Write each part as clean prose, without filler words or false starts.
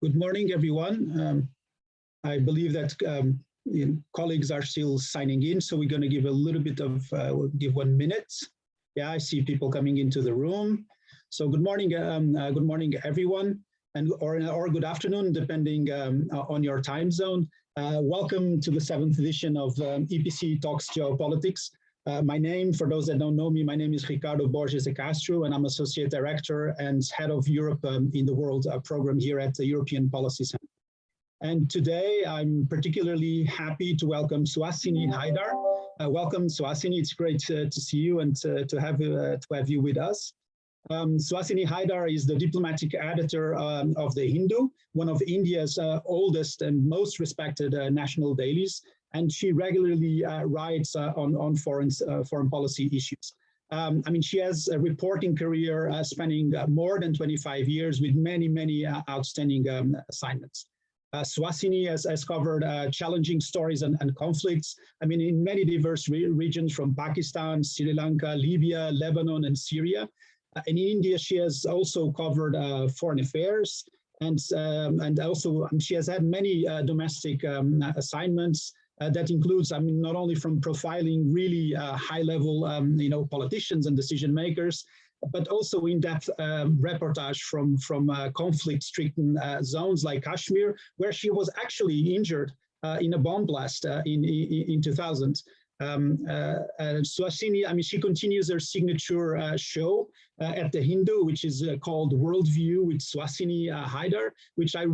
Good morning, everyone. I believe that colleagues are still signing in, so we're going to give a little bit of, we'll give 1 minute. Yeah, I see people coming into the room. So good morning, everyone, or good afternoon, depending on your time zone. Welcome to the 7th edition of EPC Talks Geopolitics. My name, for those that don't know me, my name is Ricardo Borges de Castro, and I'm Associate Director and Head of Europe in the World program here at the European Policy Center. And today, I'm particularly happy to welcome Suhasini Haidar. Welcome, Suhasini. It's great to see you and to have you with us. Suhasini Haidar is the diplomatic editor of The Hindu, one of India's oldest and most respected national dailies, and she regularly writes on foreign policy issues. I mean, she has a reporting career spanning more than 25 years with many outstanding assignments. Suhasini has covered challenging stories and conflicts, I mean, in many diverse regions from Pakistan, Sri Lanka, Libya, Lebanon, and Syria. In India, she has also covered foreign affairs, and also she has had many domestic assignments. That includes, I mean, not only from profiling really high-level, politicians and decision makers, but also in-depth reportage from conflict-stricken zones like Kashmir, where she was actually injured in a bomb blast in 2000. Suhasini, I mean, she continues her signature show at The Hindu, which is called Worldview with Suhasini Haidar, which I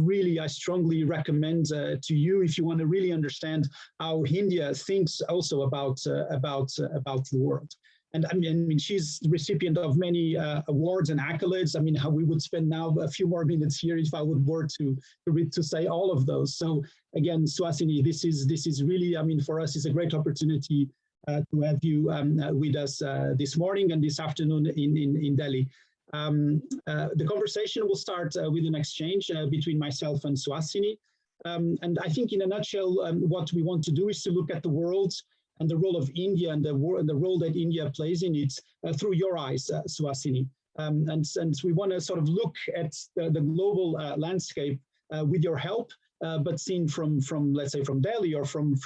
strongly recommend to you if you want to really understand how India thinks also about the world. And I mean, she's the recipient of many awards and accolades. I mean, how we would spend now a few more minutes here if I would were to say all of those. So again, Suhasini, this is really, I mean, for us, it's a great opportunity to have you with us this morning and this afternoon in Delhi. The conversation will start with an exchange between myself and Suhasini. And I think in a nutshell, what we want to do is to look at the world and the role of India and the role that India plays in it through your eyes, Suhasini. And we want to sort of look at the global landscape with your help, but seen from let's say from Delhi or from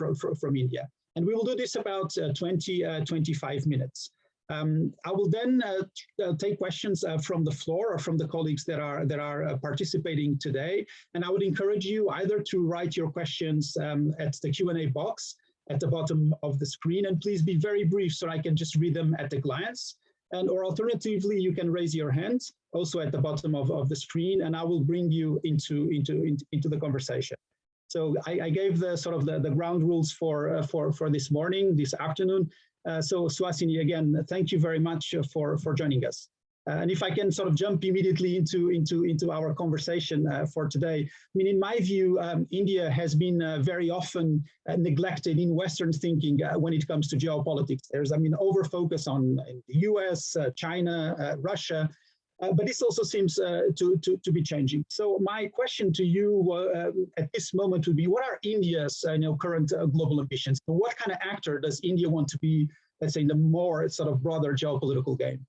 India. And we will do this about 25 minutes. I will then take questions from the floor or from the colleagues that are participating today. And I would encourage you either to write your questions at the Q&A box at the bottom of the screen, and please be very brief so I can just read them at a glance. Or alternatively, you can raise your hand also at the bottom of the screen, and I will bring you into the conversation. So I gave the sort of the ground rules for this morning, this afternoon. So Suhasini, again, thank you very much for joining us. And if I can sort of jump immediately into our conversation for today, I mean, in my view, India has been very often neglected in Western thinking when it comes to geopolitics. There's, I mean, over-focus on the US, China, Russia, but this also seems to be changing. So my question to you at this moment would be, what are India's current global ambitions? What kind of actor does India want to be, let's say, in the more sort of broader geopolitical game?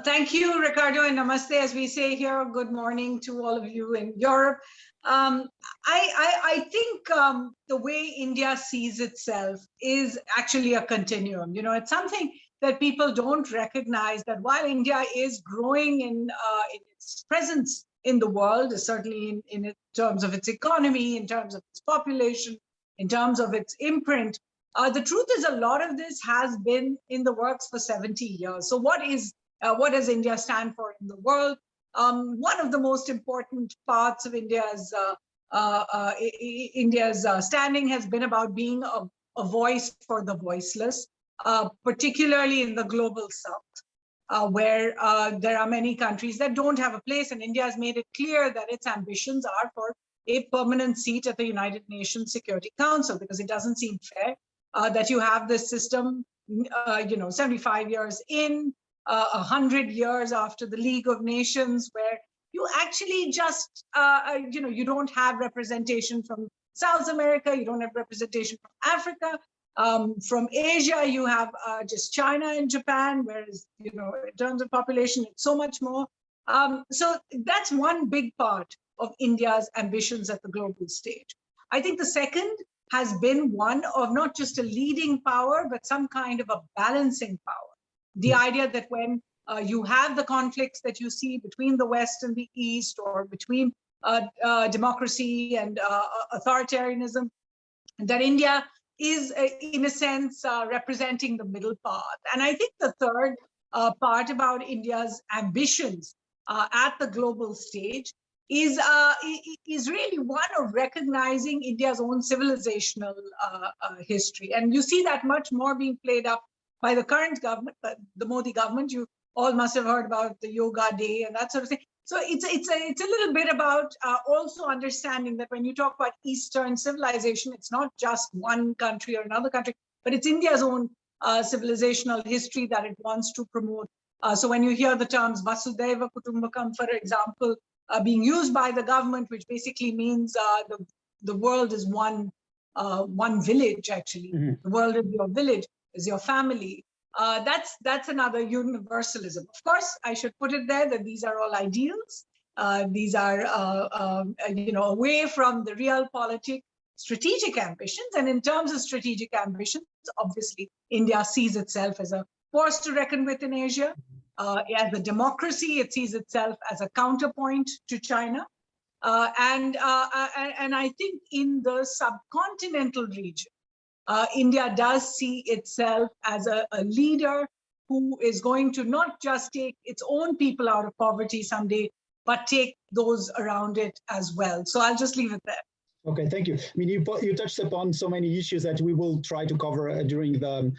Thank you, Ricardo, and namaste, as we say here. Good morning to all of you in Europe. I think the way India sees itself is actually a continuum. You know, it's something that people don't recognize, that while India is growing in its presence in the world, certainly in terms of its economy, in terms of its population, in terms of its imprint, the truth is a lot of this has been in the works for 70 years. So what does India stand for in the world? One of the most important parts of India's standing has been about being a voice for the voiceless, particularly in the global south, where there are many countries that don't have a place, and India has made it clear that its ambitions are for a permanent seat at the United Nations Security Council, because it doesn't seem fair that you have this system, 75 years in, 100 years after the League of Nations, where you actually just, you don't have representation from South America, you don't have representation from Africa, from Asia, you have just China and Japan, whereas, in terms of population, it's so much more. So that's one big part of India's ambitions at the global stage. I think the second has been one of not just a leading power, but some kind of a balancing power. The idea that when you have the conflicts that you see between the West and the East, or between democracy and authoritarianism, that India is, in a sense, representing the middle path. And I think the third part about India's ambitions at the global stage is really one of recognizing India's own civilizational history. And you see that much more being played up by the current government, the Modi government. You all must have heard about the Yoga Day and that sort of thing. So it's a little bit about also understanding that when you talk about Eastern civilization, it's not just one country or another country, but it's India's own civilizational history that it wants to promote. So when you hear the terms Vasudhaiva Kutumbakam, for example, being used by the government, which basically means the world is one village, actually. Mm-hmm. The world is your village, is your family. That's another universalism. Of course, I should put it there that these are all ideals. These are away from the realpolitik strategic ambitions. And in terms of strategic ambitions, obviously, India sees itself as a force to reckon with in Asia. As a democracy, it sees itself as a counterpoint to China. And I think in the subcontinental region, India does see itself as a leader who is going to not just take its own people out of poverty someday, but take those around it as well. So I'll just leave it there. Okay, thank you. I mean, you touched upon so many issues that we will try to cover during the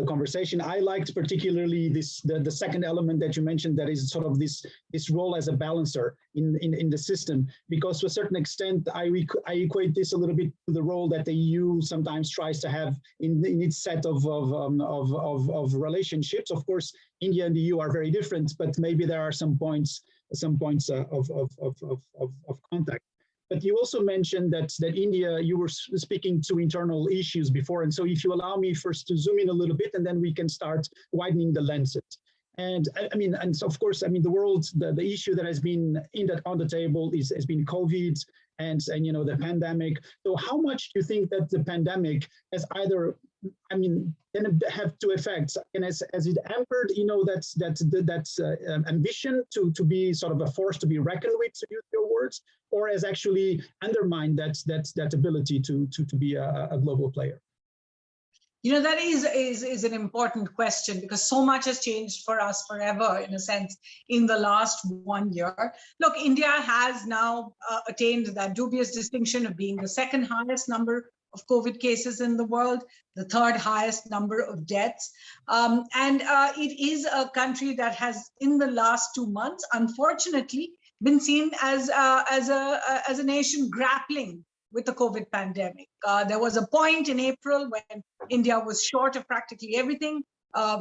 conversation. I liked particularly the second element that you mentioned, that is sort of this role as a balancer in the system, because to a certain extent, I equate this a little bit to the role that the EU sometimes tries to have in its set of relationships. Of course, India and the EU are very different, but maybe there are some points of contact. But you also mentioned that India, you were speaking to internal issues before. And so if you allow me first to zoom in a little bit, and then we can start widening the lenses. And I mean, and so of course, I mean, the world, the issue that has been on the table has been COVID and the pandemic. So how much do you think that the pandemic has either, I mean, can have two effects, and as it hampered, that's ambition to be sort of a force to be reckoned with, to use your words, or has actually undermined that ability to be a global player? That is an important question, because so much has changed for us forever, in a sense, in the last 1 year. Look, India has now attained that dubious distinction of being the second highest number of COVID cases in the world, the third highest number of deaths. And it is a country that has, in the last 2 months, unfortunately, been seen as a nation grappling with the COVID pandemic. There was a point in April when India was short of practically everything,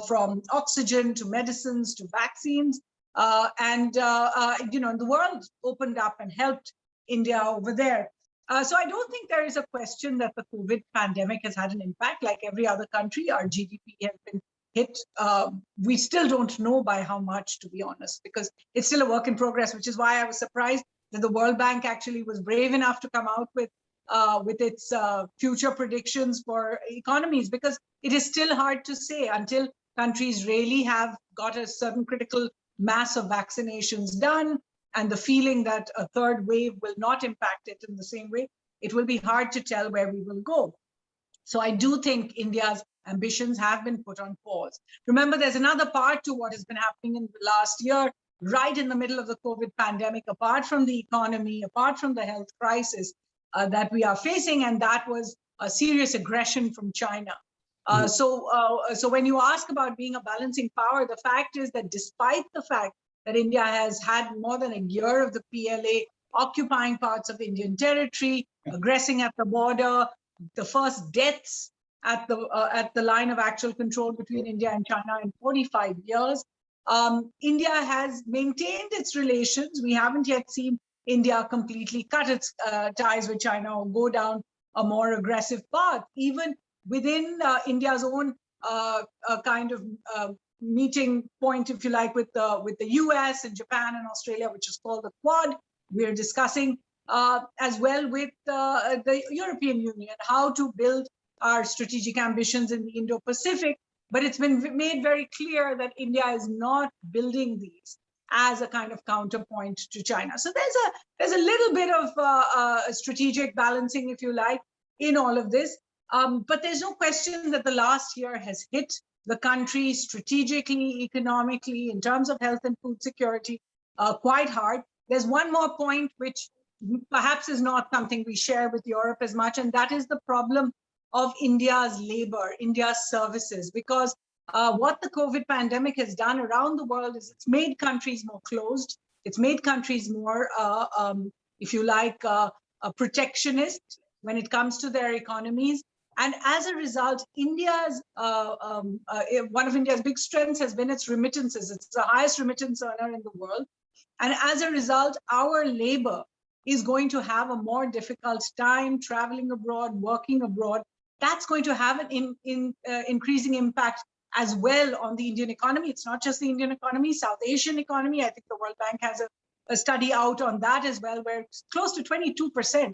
from oxygen to medicines to vaccines. And the world opened up and helped India over there. So I don't think there is a question that the COVID pandemic has had an impact. Like every other country, our GDP has been hit. We still don't know by how much, to be honest, because it's still a work in progress, which is why I was surprised that the World Bank actually was brave enough to come out with its future predictions for economies, because it is still hard to say until countries really have got a certain critical mass of vaccinations done, and the feeling that a third wave will not impact it in the same way. It will be hard to tell where we will go. So I do think India's ambitions have been put on pause. Remember, there's another part to what has been happening in the last year, right in the middle of the COVID pandemic, apart from the economy, apart from the health crisis that we are facing, and that was a serious aggression from China. So when you ask about being a balancing power, the fact is that despite the fact that India has had more than a year of the PLA occupying parts of Indian territory, aggressing at the border, the first deaths at the line of actual control between India and China in 45 years, India has maintained its relations. We haven't yet seen India completely cut its ties with China or go down a more aggressive path. Even within India's own kind of meeting point, if you like, with the US and Japan and Australia, which is called the Quad. We're discussing as well with the European Union how to build our strategic ambitions in the Indo-Pacific. But it's been made very clear that India is not building these as a kind of counterpoint to China. So there's a little bit of strategic balancing, if you like, in all of this. But there's no question that the last year has hit the country strategically, economically, in terms of health and food security, quite hard. There's one more point which perhaps is not something we share with Europe as much, and that is the problem of India's labor, India's services, because what the COVID pandemic has done around the world is it's made countries more closed. It's made countries more, if you like, protectionist when it comes to their economies. And as a result, India's one of India's big strengths has been its remittances. It's the highest remittance earner in the world. And as a result, our labor is going to have a more difficult time traveling abroad, working abroad. That's going to have an increasing impact as well on the Indian economy. It's not just the Indian economy, South Asian economy. I think the World Bank has a study out on that as well, where close to 22%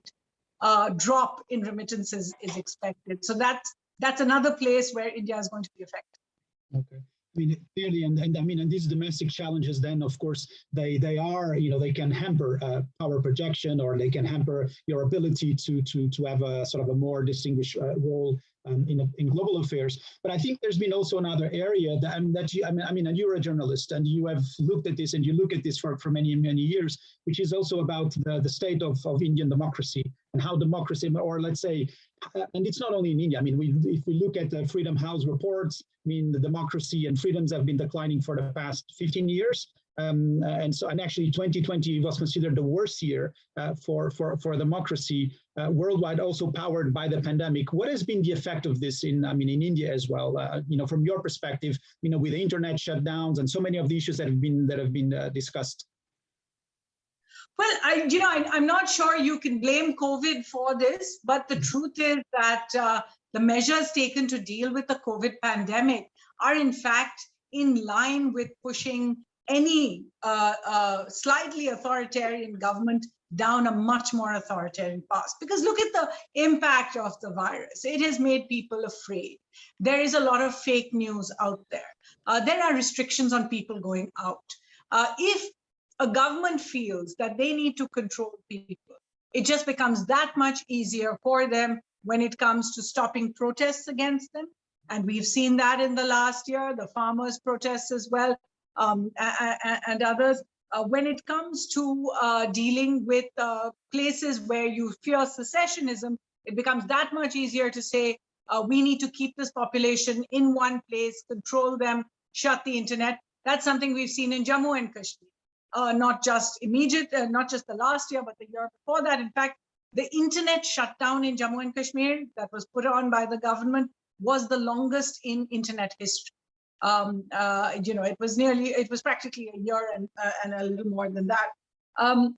drop in remittances is expected. So that's another place where India is going to be affected. Okay. I mean, clearly, and I mean, and these domestic challenges, then, of course, they are, they can hamper power projection, or they can hamper your ability to have a sort of a more distinguished role in global affairs. But I think there's been also another area that and you're a journalist, and you have looked at this, and you look at this for many years, which is also about the state of Indian democracy, and how democracy, or let's say, and it's not only in India. I mean, if we look at the Freedom House reports, I mean, the democracy and freedoms have been declining for the past 15 years. And actually 2020 was considered the worst year for democracy worldwide, also powered by the pandemic. What has been the effect of this in India as well? From your perspective, with the internet shutdowns and so many of the issues that have been discussed. Well, I'm not sure you can blame COVID for this, but the truth is that the measures taken to deal with the COVID pandemic are in fact in line with pushing any slightly authoritarian government down a much more authoritarian path. Because look at the impact of the virus. It has made people afraid. There is a lot of fake news out there. There are restrictions on people going out. If a government feels that they need to control people, it just becomes that much easier for them when it comes to stopping protests against them. And we've seen that in the last year, the farmers' protests as well, and others. When it comes to dealing with places where you fear secessionism, it becomes that much easier to say, we need to keep this population in one place, control them, shut the internet. That's something we've seen in Jammu and Kashmir. Not just not just the last year, but the year before that. In fact, the internet shutdown in Jammu and Kashmir that was put on by the government was the longest in internet history. It was practically a year and a little more than that. And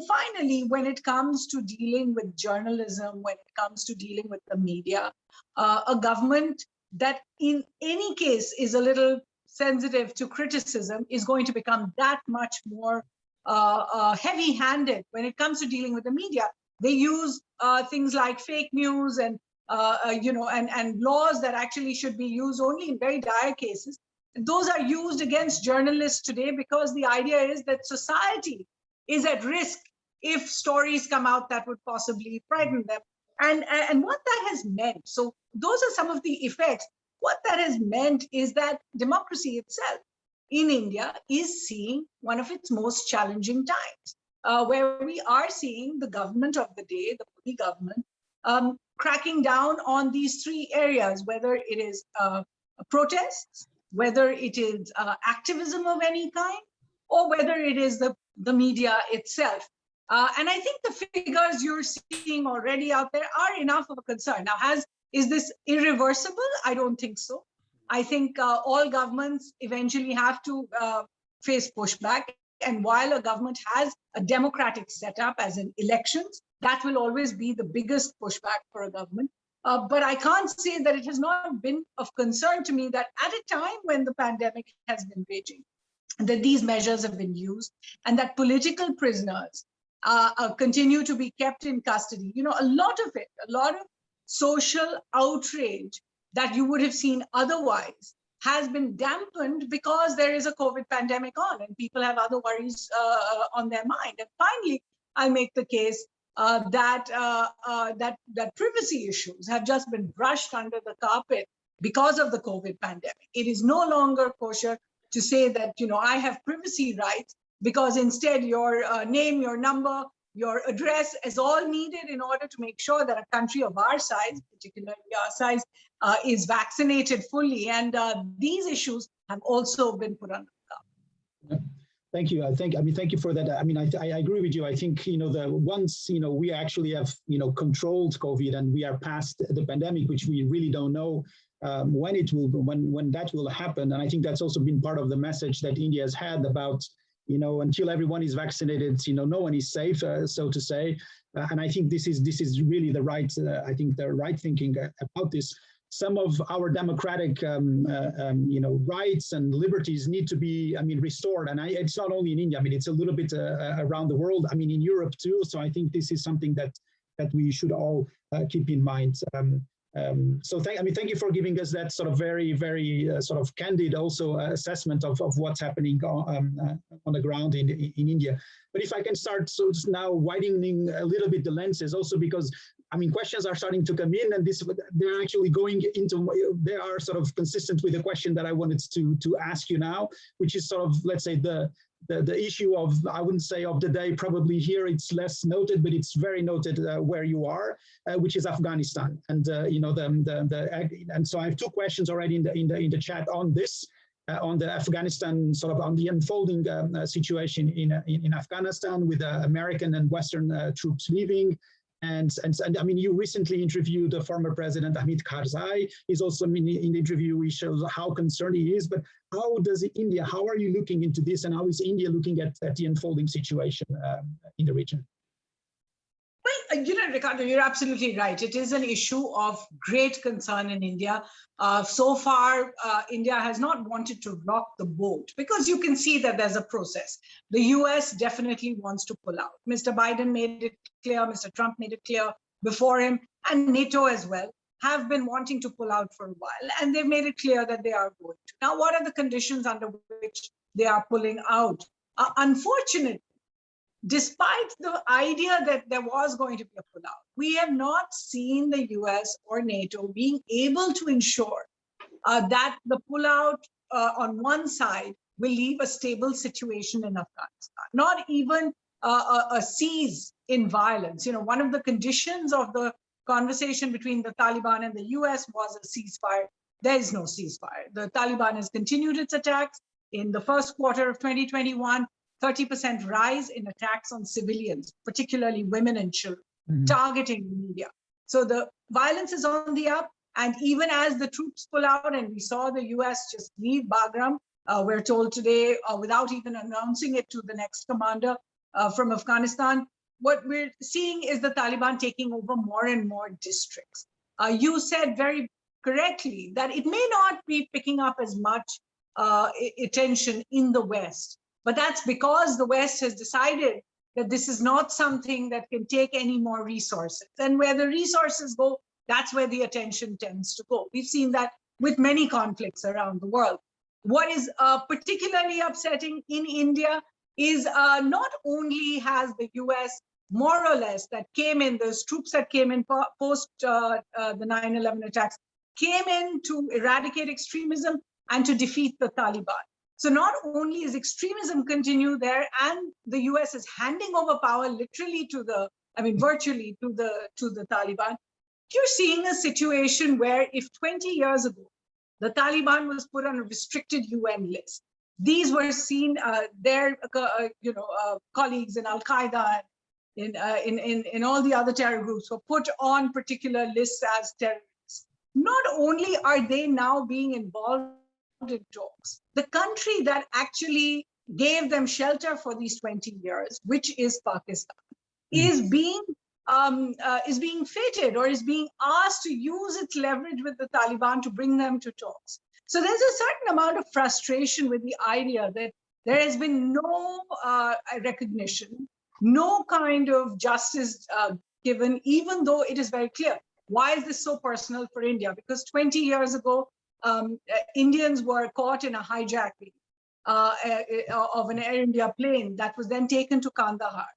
finally, when it comes to dealing with journalism, when it comes to dealing with the media, a government that in any case is a little sensitive to criticism is going to become that much more heavy-handed when it comes to dealing with the media. They use things like fake news and laws that actually should be used only in very dire cases. Those are used against journalists today because the idea is that society is at risk if stories come out that would possibly frighten them. And what that has meant, so those are some of the effects. What that has meant is that democracy itself in India is seeing one of its most challenging times, where we are seeing the government of the day, the Modi government, cracking down on these three areas, whether it is protests, whether it is activism of any kind, or whether it is the media itself. And I think the figures you're seeing already out there are enough of a concern. Now, is this irreversible? I don't think so. I think all governments eventually have to face pushback. And while a government has a democratic setup, as in elections, that will always be the biggest pushback for a government. But I can't say that it has not been of concern to me that at a time when the pandemic has been raging, that these measures have been used and that political prisoners continue to be kept in custody. You know, a lot of social outrage that you would have seen otherwise has been dampened because there is a COVID pandemic on and people have other worries on their mind. And finally, I'll make the case that privacy issues have just been brushed under the carpet because of the COVID pandemic. It is no longer kosher to say that, you know, I have privacy rights, because instead your name, your number, your address is all needed in order to make sure that a country of our size, particularly our size, is vaccinated fully. And these issues have also been put under the carpet. Thank you. Thank you for that. I mean, I agree with you. I think, you know, once, you know, we actually have, you know, controlled COVID and we are past the pandemic, which we really don't know when that will happen. And I think that's also been part of the message that India has had about, you know, until everyone is vaccinated, you know, no one is safe, so to say. And I think this is really the right, the right thinking about this. Some of our democratic, you know, rights and liberties need to be, I mean, restored. And it's not only in India. I mean, it's a little bit around the world. I mean, in Europe too. So I think this is something that we should all keep in mind. So thank you for giving us that sort of very, very sort of candid also assessment of what's happening on the ground in India. But if I can start now widening a little bit the lenses, also because I mean, questions are starting to come in, and they're actually going into, they are sort of consistent with the question that I wanted to ask you now, which is sort of, let's say, the issue of, I wouldn't say of the day, probably here it's less noted, but it's very noted where you are, which is Afghanistan. And you know, and so I have two questions already in the chat on this. On the Afghanistan, sort of on the unfolding situation in Afghanistan with American and Western troops leaving. And I mean, you recently interviewed the former president, Hamid Karzai. He's also in the interview, he shows how concerned he is. But how does India, how are you looking into this, and how is India looking at the unfolding situation in the region? Well, you know, Ricardo, you're absolutely right. It is an issue of great concern in India. So far, India has not wanted to rock the boat because you can see that there's a process. The US definitely wants to pull out. Mr. Biden made it clear, Mr. Trump made it clear before him, and NATO as well have been wanting to pull out for a while, and they've made it clear that they are going to. Now, what are the conditions under which they are pulling out? Unfortunately, despite the idea that there was going to be a pullout, we have not seen the US or NATO being able to ensure that the pullout on one side will leave a stable situation in Afghanistan, not even a cease in violence. You know, one of the conditions of the conversation between the Taliban and the US was a ceasefire. There is no ceasefire. The Taliban has continued its attacks. In the first quarter of 2021, 30% rise in attacks on civilians, particularly women and children, targeting the media. So the violence is on the up. And even as the troops pull out, and we saw the US just leave Bagram, we're told today, without even announcing it to the next commander from Afghanistan, what we're seeing is the Taliban taking over more and more districts. You said very correctly that it may not be picking up as much attention in the West, but that's because the West has decided that this is not something that can take any more resources. And where the resources go, that's where the attention tends to go. We've seen that with many conflicts around the world. What is particularly upsetting in India is not only has the US more or less that came in, those troops that came in post the 9/11 attacks, came in to eradicate extremism and to defeat the Taliban. So not only is extremism continue there, and the US is handing over power literally to the, I mean, virtually to the Taliban, you're seeing a situation where if 20 years ago, the Taliban was put on a restricted UN list, these were seen, their colleagues in Al-Qaeda, in all the other terror groups were put on particular lists as terrorists. Not only are they now being involved in talks, the country that actually gave them shelter for these 20 years, which is Pakistan, is being is being feted or is being asked to use its leverage with the Taliban to bring them to talks. So there's a certain amount of frustration with the idea that there has been no recognition, no kind of justice given, even though it is very clear. Why is this so personal for India? Because 20 years ago, Indians were caught in a hijacking of an Air India plane that was then taken to Kandahar.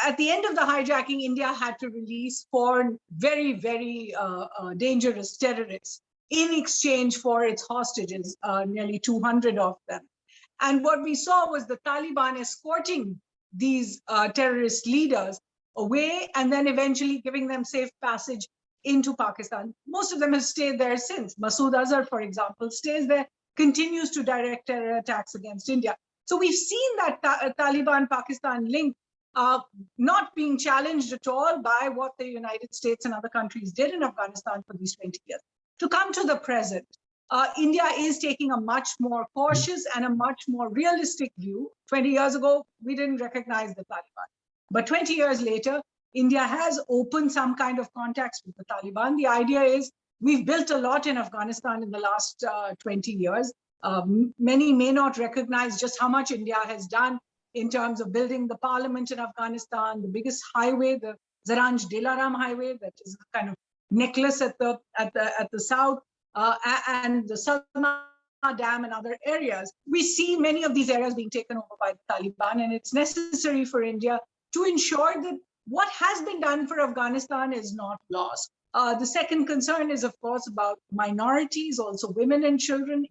At the end of the hijacking, India had to release 4 very, very dangerous terrorists in exchange for its hostages, nearly 200 of them. And what we saw was the Taliban escorting these terrorist leaders away and then eventually giving them safe passage into Pakistan. Most of them have stayed there since. Masood Azhar, for example, stays there, continues to direct terror attacks against India. So we've seen that Taliban-Pakistan link not being challenged at all by what the United States and other countries did in Afghanistan for these 20 years. To come to the present, India is taking a much more cautious and a much more realistic view. 20 years ago, we didn't recognize the Taliban. But 20 years later, India has opened some kind of contacts with the Taliban. The idea is we've built a lot in Afghanistan in the last 20 years. Many may not recognize just how much India has done in terms of building the parliament in Afghanistan, the biggest highway, the Zaranj-Dilaram highway, that is a kind of necklace at the south, and the Salma Dam and other areas. We see many of these areas being taken over by the Taliban, and it's necessary for India to ensure that what has been done for Afghanistan is not lost. The second concern is, of course, about minorities, also women and children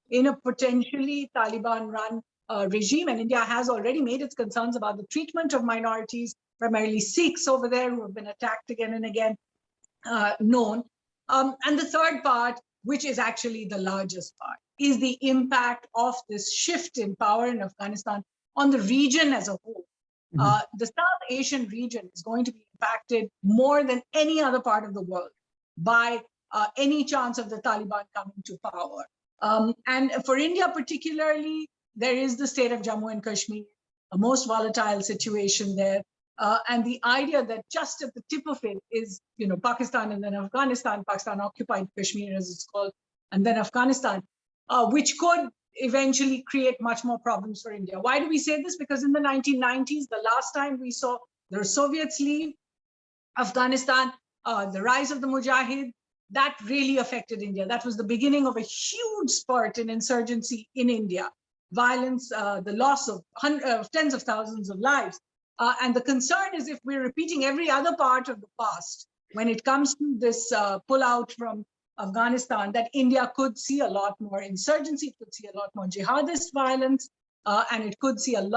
in a potentially Taliban-run regime. And India has already made its concerns about the treatment of minorities, primarily Sikhs over there who have been attacked again and again, known. And the third part, which is actually the largest part, is the impact of this shift in power in Afghanistan on the region as a whole. The South Asian region is going to be impacted more than any other part of the world by any chance of the Taliban coming to power. And for India particularly, there is the state of Jammu and Kashmir, a most volatile situation there. And the idea that just at the tip of it is, Pakistan and then Afghanistan, Pakistan occupied Kashmir as it's called, and then Afghanistan, which could eventually create much more problems for India. Why do we say this? Because in the 1990s, the last time we saw the Soviets leave Afghanistan, the rise of the Mujahid, that really affected India. That was the beginning of a huge spurt in insurgency in India. Violence, the loss of tens of thousands of lives. And the concern is if we're repeating every other part of the past, when it comes to this pullout from Afghanistan, that India could see a lot more insurgency, it could see a lot more jihadist violence, and it could see a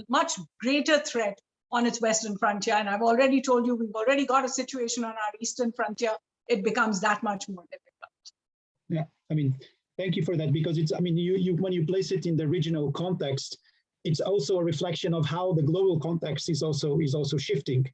much greater threat on its western frontier. And I've already told you, we've already got a situation on our eastern frontier. It becomes that much more difficult. Yeah, thank you for that, because it's, you when you place it in the regional context, it's also a reflection of how the global context is also shifting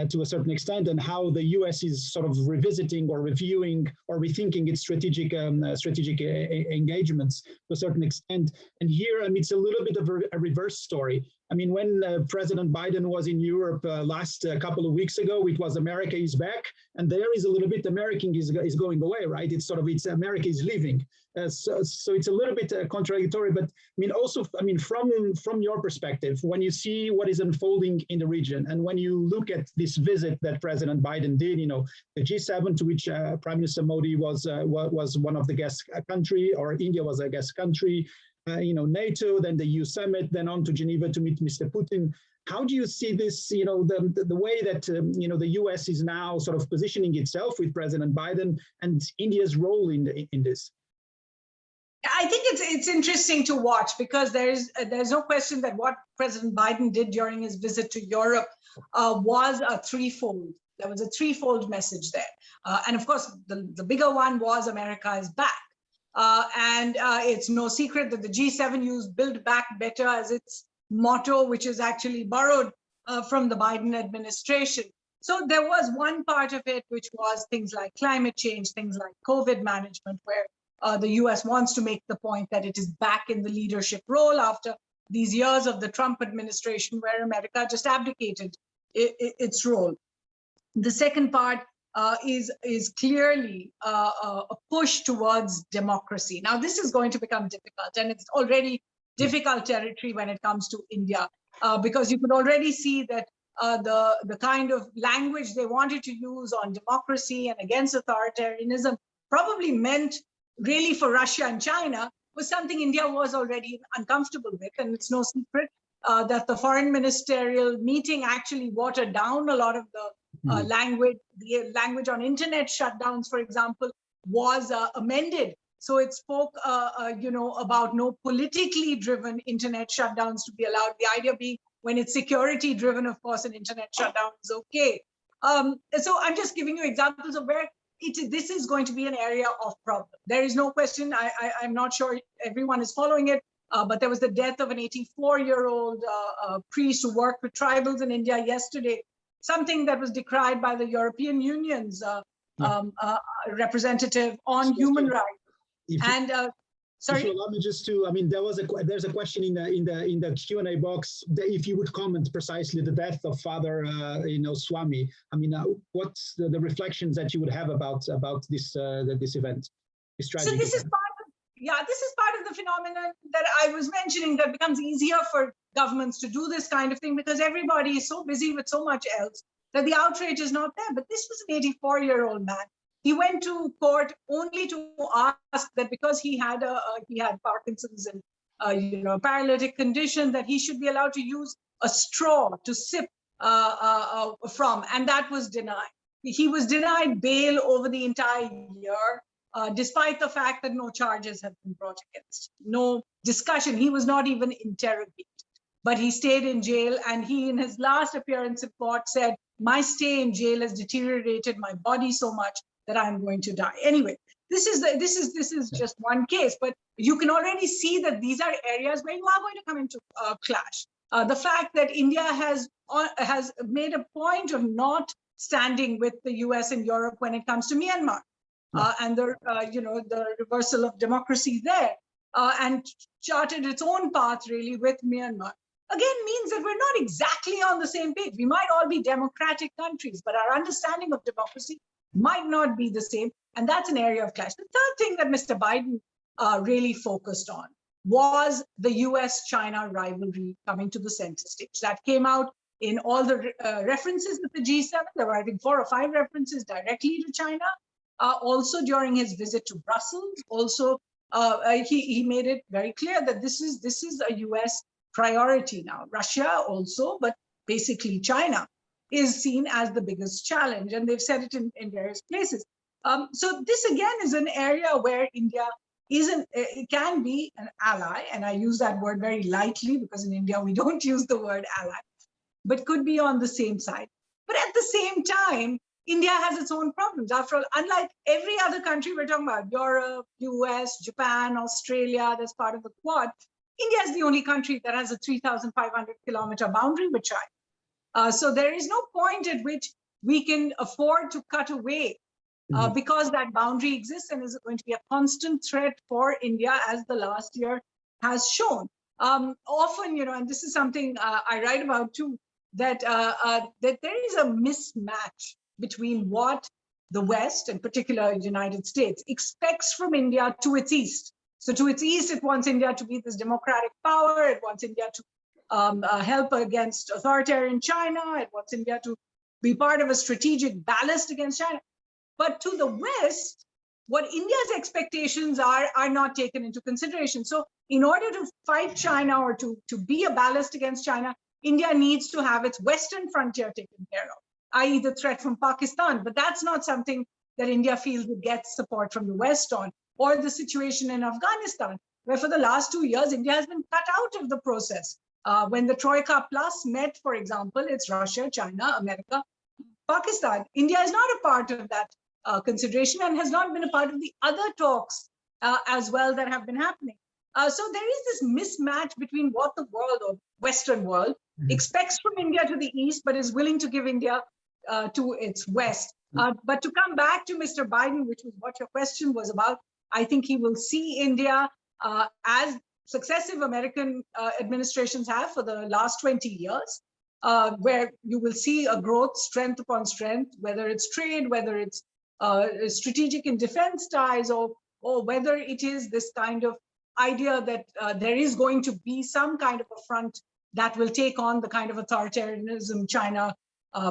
to a certain extent, and how the US is sort of revisiting or reviewing or rethinking its strategic engagements to a certain extent. And here, it's a little bit of a reverse story. When President Biden was in Europe last couple of weeks ago, it was America is back, and there is a little bit America is going away, right? It's America is leaving. So it's a little bit contradictory, but also, from your perspective, when you see what is unfolding in the region, and when you look at this visit that President Biden did, the G7, to which Prime Minister Modi was one of the guest country, or India was a guest country, NATO, then the EU summit, then on to Geneva to meet Mr. Putin. How do you see this, the way that, the US is now sort of positioning itself with President Biden and India's role in this? I think it's interesting to watch, because there's no question that what President Biden did during his visit to Europe was a threefold. There was a threefold message there. And of course, the bigger one was America is back. And it's no secret that the G7 used Build Back Better as its motto, which is actually borrowed from the Biden administration. So there was one part of it, which was things like climate change, things like COVID management, where the US wants to make the point that it is back in the leadership role after these years of the Trump administration, where America just abdicated its role. The second part is clearly a push towards democracy. Now, this is going to become difficult, and it's already difficult territory when it comes to India, because you could already see that the kind of language they wanted to use on democracy and against authoritarianism probably meant really for Russia and China was something India was already uncomfortable with. And it's no secret that the foreign ministerial meeting actually watered down a lot of the language. The language on internet shutdowns, for example, was amended. So it spoke, about no politically driven internet shutdowns to be allowed. The idea being when it's security driven, of course, an internet shutdown is okay. So I'm just giving you examples of where this is going to be an area of problem. There is no question. I'm not sure everyone is following it, but there was the death of an 84-year-old priest who worked with tribals in India yesterday, something that was decried by the European Union's representative on human rights. And sorry. If you allow me just to, I mean, there's a question in the Q&A box that if you would comment precisely the death of Father Swami. I mean, what's the reflections that you would have about this this event? This tragic event? This is part of the phenomenon that I was mentioning, that becomes easier for governments to do this kind of thing because everybody is so busy with so much else that the outrage is not there. But this was an 84-year-old man. He went to court only to ask that because he had Parkinson's and a paralytic condition, that he should be allowed to use a straw to sip from, and that was denied. He was denied bail over the entire year, despite the fact that no charges have been brought against him, no discussion. He was not even interrogated, but he stayed in jail. And he, in his last appearance in court, said, "My stay in jail has deteriorated my body so much that I'm going to die." Anyway, this is just one case, but you can already see that these are areas where you are going to come into clash. The fact that India has made a point of not standing with the US and Europe when it comes to Myanmar, and the reversal of democracy there, and charted its own path really with Myanmar, again means that we're not exactly on the same page. We might all be democratic countries, but our understanding of democracy might not be the same, and that's an area of clash. The third thing that Mr. Biden really focused on was the US-China rivalry coming to the center stage. That came out in all the references with the G7. There were, I think, 4 or 5 references directly to China. Also during his visit to Brussels, also he made it very clear that this is a US priority now. Russia also, but basically China is seen as the biggest challenge, and they've said it in various places. So this again is an area where India can be an ally, and I use that word very lightly because in India we don't use the word ally, but could be on the same side. But at the same time, India has its own problems. After all, unlike every other country we're talking about, Europe, US, Japan, Australia, that's part of the Quad, India is the only country that has a 3,500 kilometer boundary with China. So there is no point at which we can afford to cut away because that boundary exists and is going to be a constant threat for India, as the last year has shown. Often, and this is something I write about too, that there is a mismatch between what the West, in particular the United States, expects from India to its east. So to its east, it wants India to be this democratic power. It wants India to help against authoritarian China. It wants India to be part of a strategic ballast against China. But to the West, what India's expectations are not taken into consideration. So in order to fight China or to be a ballast against China, India needs to have its Western frontier taken care of, i.e. the threat from Pakistan. But that's not something that India feels it gets support from the West on, or the situation in Afghanistan, where for the last 2 years, India has been cut out of the process. When the Troika Plus met, for example, it's Russia, China, America, Pakistan. India is not a part of that consideration and has not been a part of the other talks as well that have been happening. So there is this mismatch between what the world, or Western world, expects from India to the east, but is willing to give India to its west. But to come back to Mr. Biden, which was what your question was about, I think he will see India as successive American administrations have for the last 20 years, where you will see a growth, strength upon strength, whether it's trade, whether it's strategic and defense ties, or whether it is this kind of idea that there is going to be some kind of a front that will take on the kind of authoritarianism China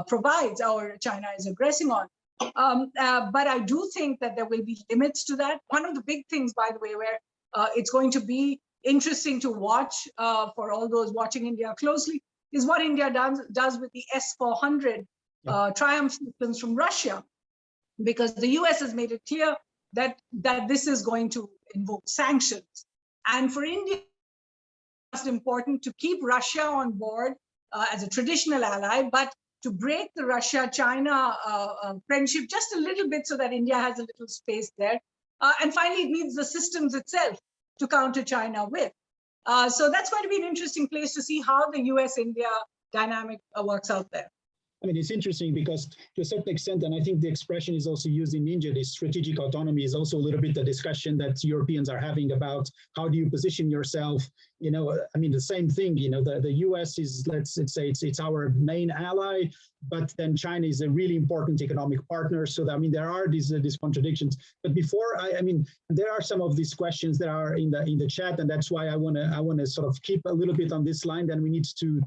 provides, or China is aggressing on. But I do think that there will be limits to that. One of the big things, by the way, where it's going to be interesting to watch for all those watching India closely, is what India does with the S-400 Triumph systems from Russia, because the US has made it clear that this is going to invoke sanctions. And for India, it's important to keep Russia on board as a traditional ally, but to break the Russia-China friendship just a little bit so that India has a little space there. And finally, it needs the systems itself to counter China with. So that's going to be an interesting place to see how the US-India dynamic works out there. I mean, it's interesting because to a certain extent, and I think the expression is also used in India, this strategic autonomy is also a little bit the discussion that Europeans are having about how do you position yourself. You know, I mean, the same thing, you know, the US is, let's say it's our main ally, but then China is a really important economic partner. So, that, I mean, there are these contradictions. But before, I mean, there are some of these questions that are in the chat, and that's why I want to sort of keep a little bit on this line. Then we need to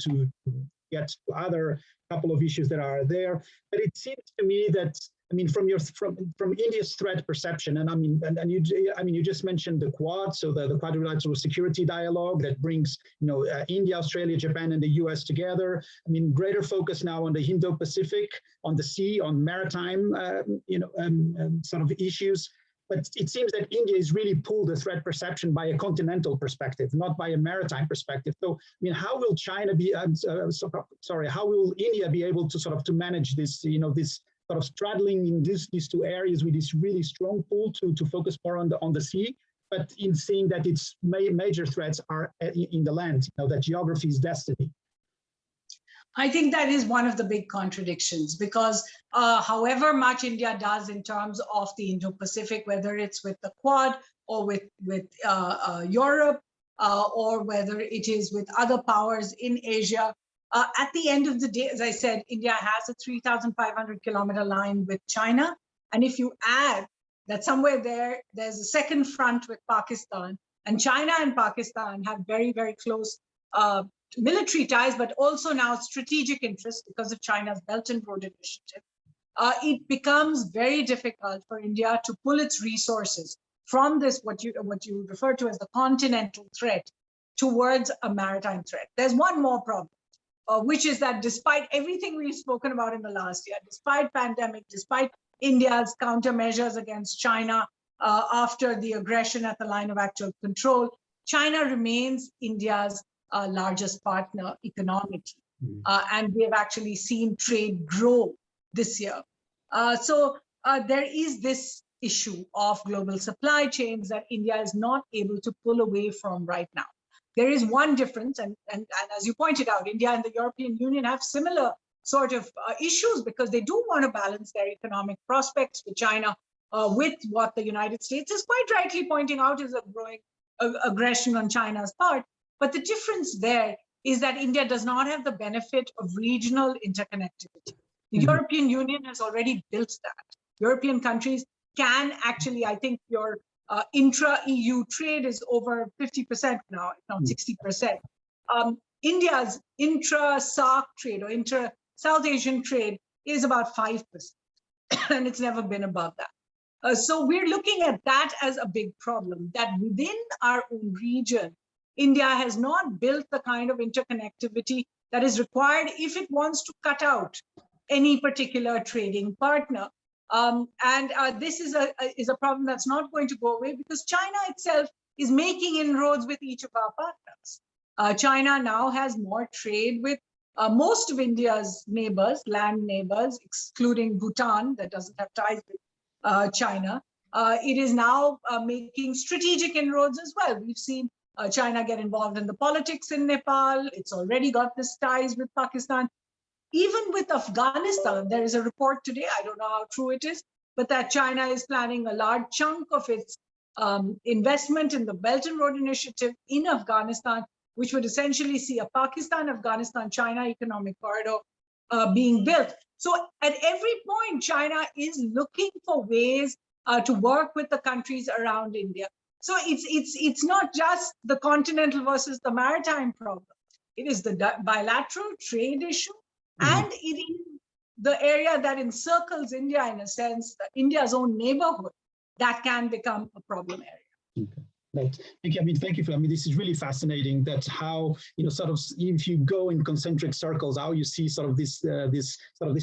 get to other couple of issues that are there. But it seems to me that, I mean, from India's threat perception, and I mean, you just mentioned the Quad, so the quadrilateral security dialogue that brings, you know, India, Australia, Japan, and the US together. I mean, greater focus now on the Indo-Pacific, on the sea, on maritime, sort of issues. But it seems that India is really pulled the threat perception by a continental perspective, not by a maritime perspective. So, I mean, how will China be? How will India be able to sort of to manage this? You know, this sort of straddling in these two areas with this really strong pull to focus more on the sea, but in seeing that its major threats are in the land. You know, that geography is destiny. I think that is one of the big contradictions, because however much India does in terms of the Indo-Pacific, whether it's with the Quad or with Europe, or whether it is with other powers in Asia, at the end of the day, as I said, India has a 3,500 kilometer line with China. And if you add that somewhere there's a second front with Pakistan, and China and Pakistan have very, very close military ties, but also now strategic interests because of China's Belt and Road Initiative, it becomes very difficult for India to pull its resources from this, what you refer to as the continental threat, towards a maritime threat. There's one more problem, which is that despite everything we've spoken about in the last year, despite pandemic, despite India's countermeasures against China after the aggression at the line of actual control, China remains India's largest partner economically. And we have actually seen trade grow this year. So there is this issue of global supply chains that India is not able to pull away from right now. There is one difference, and as you pointed out, India and the European Union have similar sort of issues, because they do want to balance their economic prospects with China with what the United States is quite rightly pointing out is a growing aggression on China's part. But the difference there is that India does not have the benefit of regional interconnectivity. The European Union has already built that. European countries can actually, I think your intra-EU trade is over 50% now, if not 60%. India's intra-SAARC trade or intra-South Asian trade is about 5%, and it's never been above that. So we're looking at that as a big problem, that within our own region, India has not built the kind of interconnectivity that is required if it wants to cut out any particular trading partner. This is a problem that's not going to go away, because China itself is making inroads with each of our partners. China now has more trade with most of India's neighbors, land neighbors, excluding Bhutan, that doesn't have ties with China. It is now making strategic inroads as well. We've seen China get involved in the politics in Nepal. It's already got this ties with Pakistan. Even with Afghanistan, there is a report today, I don't know how true it is, but that China is planning a large chunk of its investment in the Belt and Road Initiative in Afghanistan which would essentially see a Pakistan, Afghanistan, China economic corridor being built. So at every point, China is looking for ways to work with the countries around India. So it's not just the continental versus the maritime problem. It is the bilateral trade issue, and it is the area that encircles India, in a sense, India's own neighborhood, that can become a problem area. Okay. Right. Thank you. I mean, thank you for. I mean, this is really fascinating. That's how, you know, sort of, if you go in concentric circles, how you see sort of this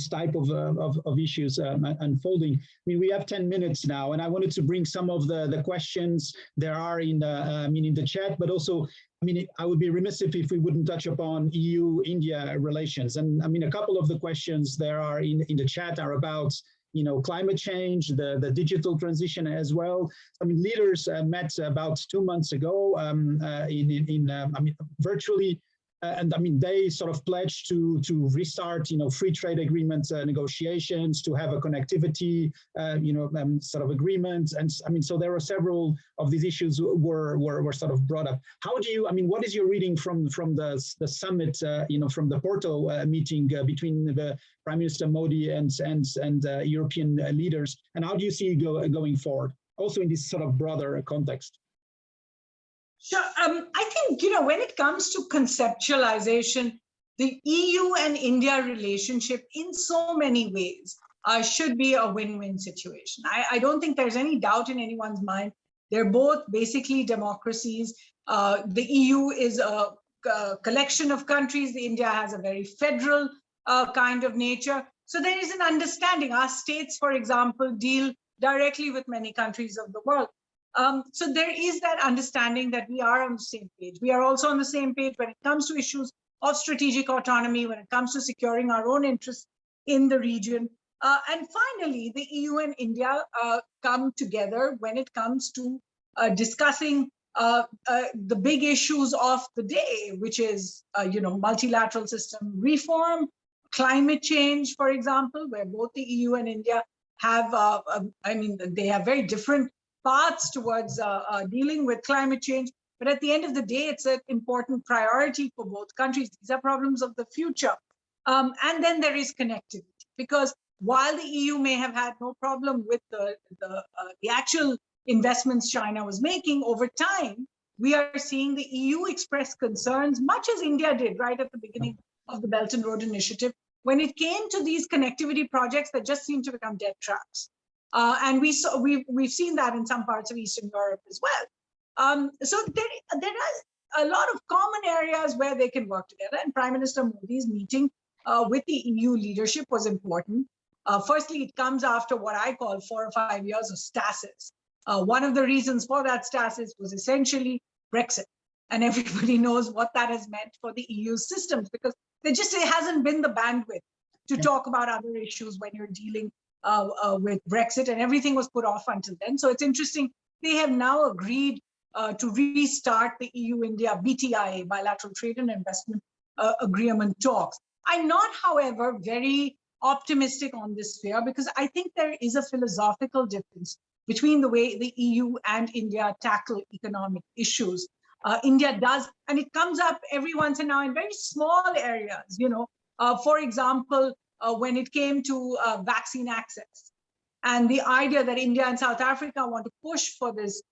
type of issues unfolding. I mean, we have 10 minutes now, and I wanted to bring some of the questions there are in the chat, but also, I mean, I would be remiss if we wouldn't touch upon EU-India relations. And I mean, a couple of the questions there are in the chat are about, you know, climate change, the digital transition as well. I mean, leaders met about 2 months ago virtually, and I mean, they sort of pledged to restart, you know, free trade agreements negotiations, to have a connectivity, sort of agreement. And I mean, so there were several of these issues were sort of brought up. How do you, I mean, what is your reading from the summit, from the Porto meeting between the Prime Minister Modi and European leaders, and how do you see it going forward, also in this sort of broader context? Sure. I think, you know, when it comes to conceptualization, the EU and India relationship in so many ways should be a win-win situation. I don't think there's any doubt in anyone's mind. They're both basically democracies. The EU is a collection of countries. India has a very federal kind of nature. So there is an understanding. Our states, for example, deal directly with many countries of the world. So there is that understanding that we are on the same page. We are also on the same page when it comes to issues of strategic autonomy, when it comes to securing our own interests in the region. And finally, the EU and India come together when it comes to discussing the big issues of the day, which is, multilateral system reform, climate change, for example, where both the EU and India have, they have very different paths towards dealing with climate change. But at the end of the day, it's an important priority for both countries. These are problems of the future. And then there is connectivity, because while the EU may have had no problem with the actual investments China was making, over time, we are seeing the EU express concerns, much as India did right at the beginning of the Belt and Road Initiative, when it came to these connectivity projects that just seem to become dead traps. And we've seen that in some parts of Eastern Europe as well. So there are a lot of common areas where they can work together. And Prime Minister Modi's meeting with the EU leadership was important. Firstly, it comes after what I call 4 or 5 years of stasis. One of the reasons for that stasis was essentially Brexit. And everybody knows what that has meant for the EU systems, because there just hasn't been the bandwidth to talk about other issues when you're dealing with Brexit, and everything was put off until then. So it's interesting, they have now agreed to restart the EU-India BTIA, bilateral trade and investment agreement talks. I'm not, however, very optimistic on this sphere, because I think there is a philosophical difference between the way the EU and India tackle economic issues. India does, and it comes up every once in a while in very small areas, for example, when it came to vaccine access, and the idea that India and South Africa want to push for this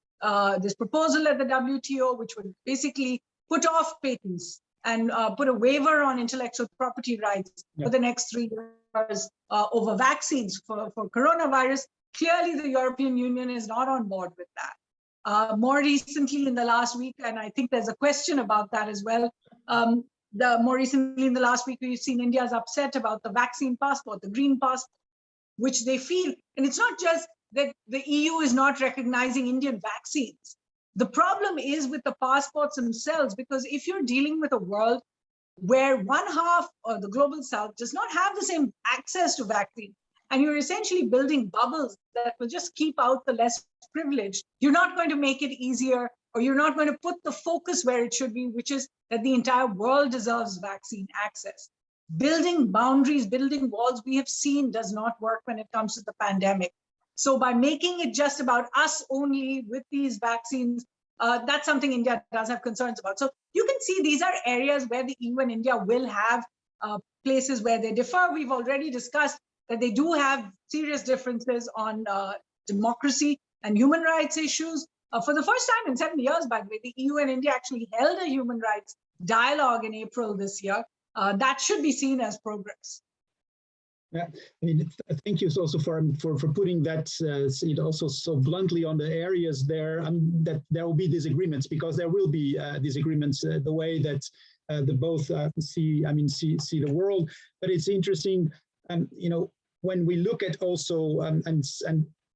proposal at the WTO, which would basically put off patents and put a waiver on intellectual property rights for the next 3 years over vaccines for coronavirus. Clearly, the European Union is not on board with that. More recently in the last week, and I think there's a question about that as well, more recently in the last week, we've seen India's upset about the vaccine passport, the green passport, which they feel, and it's not just that the EU is not recognizing Indian vaccines. The problem is with the passports themselves, because if you're dealing with a world where one half of the global south does not have the same access to vaccine, and you're essentially building bubbles that will just keep out the less privileged, you're not going to make it easier, or you're not going to put the focus where it should be, which is that the entire world deserves vaccine access. Building boundaries, building walls, we have seen does not work when it comes to the pandemic. So by making it just about us only with these vaccines, That's something India does have concerns about. So you can see these are areas where the EU and India will have places where they differ. We've already discussed that they do have serious differences on democracy and human rights issues. For the first time in 7 years, by the way, the EU and India actually held a human rights dialogue in April this year. That should be seen as progress. Yeah, I mean, thank you also for putting that also so bluntly on the areas there that there will be disagreements, because there will be disagreements the way that the both see the world. But it's interesting, when we look at also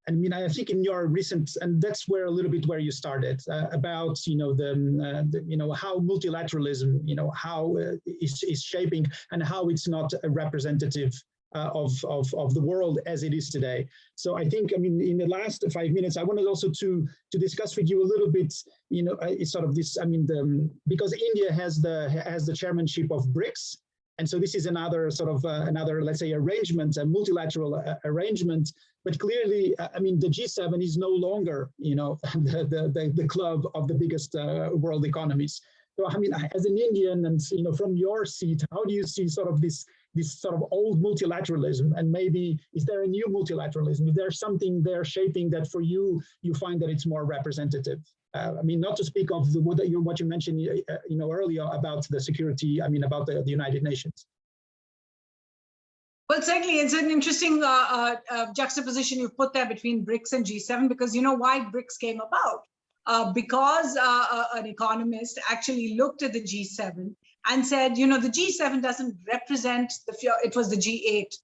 I mean, I think in your recent, and that's where a little bit where you started about how multilateralism how is shaping, and how it's not a representative of the world as it is today. So I think, I mean, in the last 5 minutes, I wanted also to discuss with you a little bit, it's sort of this, I mean, because India has the chairmanship of BRICS. And so this is another sort of another, let's say, arrangement, a multilateral arrangement. But clearly, I mean, the G7 is no longer, the club of the biggest world economies. So, I mean, as an Indian, and from your seat, how do you see sort of this sort of old multilateralism, and maybe is there a new multilateralism? Is there something there shaping that for you find that it's more representative? I mean, not to speak of what you mentioned, earlier about the security. I mean, about the United Nations. Well, certainly, it's an interesting juxtaposition you've put there between BRICS and G7, because you know why BRICS came about? Because an economist actually looked at the G7 and said, the G7 doesn't represent it was the G8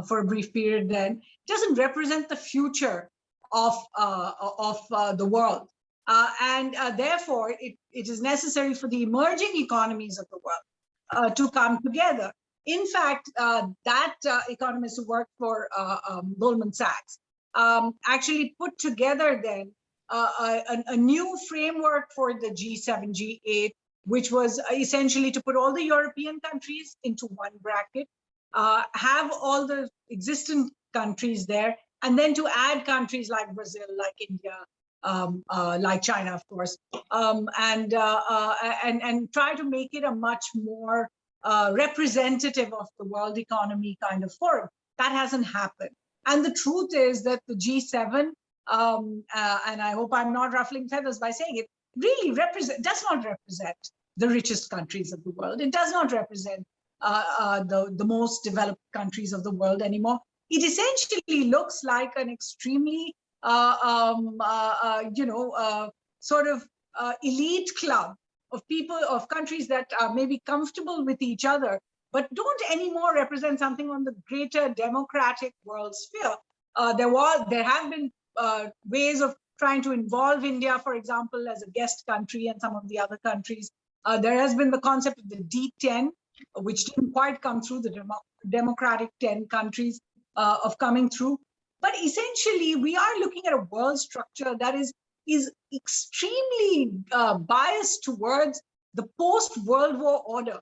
for a brief period then, doesn't represent the future of the world. And therefore, it is necessary for the emerging economies of the world to come together. In fact, that economist who worked for Goldman Sachs actually put together then a new framework for the G7, G8, which was essentially to put all the European countries into one bracket, have all the existing countries there, and then to add countries like Brazil, like India, like China, of course, and try to make it a much more representative of the world economy kind of forum. That hasn't happened. And the truth is that the G7, and I hope I'm not ruffling feathers by saying it, really does not represent the richest countries of the world. It does not represent the most developed countries of the world anymore. It essentially looks like an extremely sort of elite club of people, of countries that may be comfortable with each other, but don't anymore represent something on the greater democratic world sphere. There have been ways of trying to involve India, for example, as a guest country, and some of the other countries. There has been the concept of the D10, which didn't quite come through, the democratic 10 countries of coming through. But essentially, we are looking at a world structure that is extremely biased towards the post-World War order.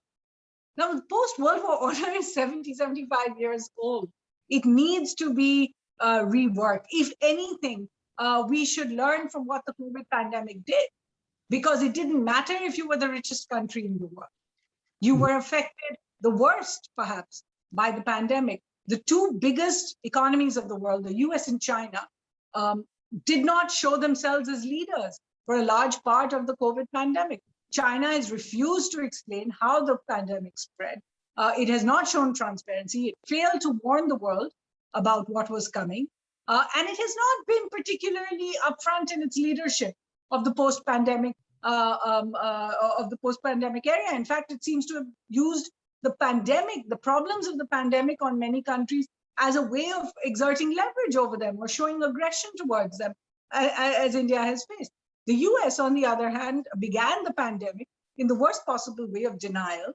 Now, the post-World War order is 70, 75 years old. It needs to be reworked. If anything, we should learn from what the COVID pandemic did, because it didn't matter if you were the richest country in the world. You were affected the worst, perhaps, by the pandemic. The two biggest economies of the world, the US and China, did not show themselves as leaders for a large part of the COVID pandemic. China has refused to explain how the pandemic spread. It has not shown transparency. It failed to warn the world about what was coming. And it has not been particularly upfront in its leadership of the post-pandemic area. In fact, it seems to have used the pandemic, the problems of the pandemic on many countries, as a way of exerting leverage over them or showing aggression towards them, as India has faced. The US, on the other hand, began the pandemic in the worst possible way of denial,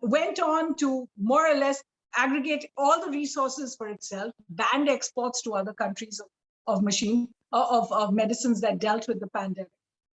went on to more or less aggregate all the resources for itself, banned exports to other countries of medicines that dealt with the pandemic.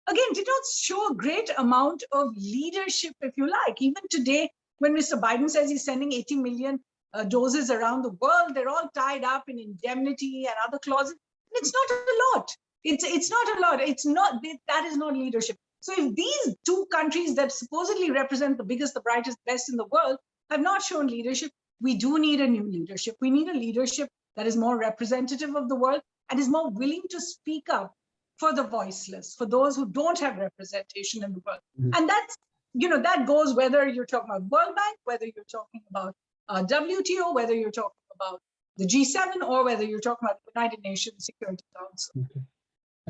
Again, did not show a great amount of leadership, if you like. Even today, when Mr. Biden says he's sending 80 million doses around the world, they're all tied up in indemnity and other clauses. And it's not a lot. It's not a lot. It's not, that is not leadership. So if these two countries that supposedly represent the biggest, the brightest, best in the world have not shown leadership, we do need a new leadership. We need a leadership that is more representative of the world and is more willing to speak up for the voiceless, for those who don't have representation in the world. Mm-hmm. And that's, that goes whether you're talking about World Bank, whether you're talking about WTO, whether you're talking about the G7, or whether you're talking about the United Nations Security Council. Okay.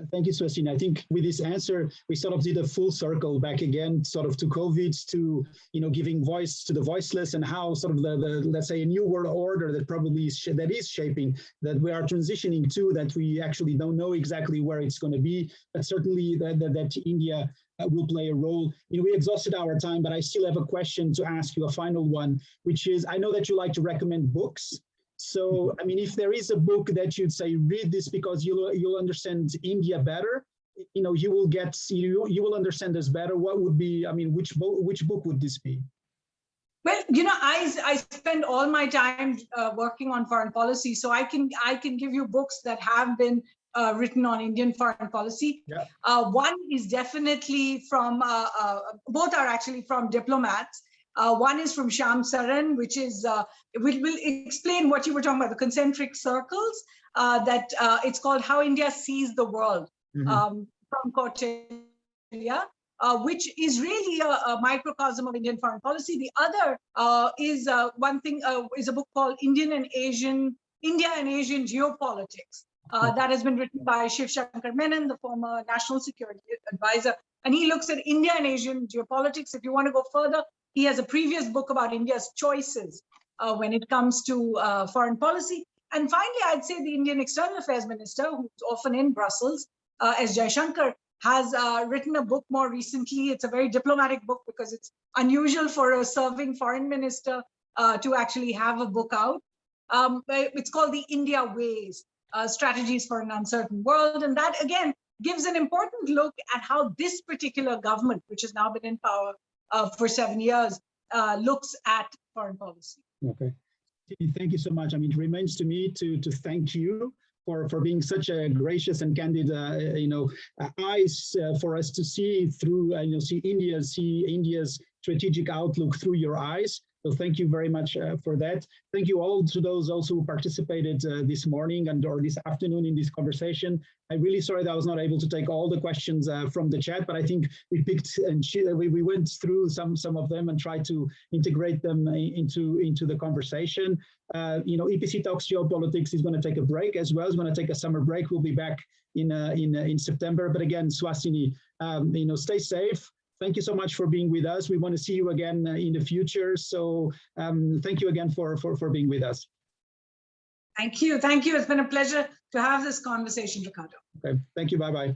Thank you, Suhasini. I think with this answer, we sort of did a full circle back again, sort of to COVID, to giving voice to the voiceless, and how sort of the let's say a new world order that probably is shaping, that we are transitioning to, that we actually don't know exactly where it's going to be, but certainly that India will play a role. We exhausted our time, but I still have a question to ask you, a final one, which is, I know that you like to recommend books. So, I mean, if there is a book that you'd say, read this because you'll understand India better, you will understand us better, what would be, I mean, which book would this be? Well, I spend all my time working on foreign policy, so I can give you books that have been written on Indian foreign policy. Yeah. One is definitely from, both are actually from diplomats. One is from Shyam Saran, which is, will explain what you were talking about, the concentric circles, that it's called How India Sees the World, mm-hmm. From Kautilya, which is really a microcosm of Indian foreign policy. The other is is a book called India and Asian Geopolitics. That has been written by Shiv Shankar Menon, the former national security advisor. And he looks at India and Asian geopolitics. If you want to go further, he has a previous book about India's choices when it comes to foreign policy. And finally, I'd say the Indian External Affairs Minister, who's often in Brussels, S. Jaishankar, has written a book more recently. It's a very diplomatic book because it's unusual for a serving foreign minister to actually have a book out. It's called The India Ways, Strategies for an Uncertain World. And that, again, gives an important look at how this particular government, which has now been in power for 7 years, looks at foreign policy. Okay. Thank you so much. I mean, it remains to me to thank you for being such a gracious and candid, eyes for us to see through, see India's strategic outlook through your eyes. So thank you very much for that. Thank you all to those also who participated this morning or this afternoon in this conversation. I'm really sorry that I was not able to take all the questions from the chat, but I think we picked and we went through some of them and tried to integrate them into the conversation. EPC Talks Geopolitics is going to take a break as well. It's going to take a summer break. We'll be back in September. But again, Suhasini, stay safe. Thank you so much for being with us. We want to see you again in the future. So thank you again for being with us. Thank you. Thank you. It's been a pleasure to have this conversation, Ricardo. Okay. Thank you. Bye-bye.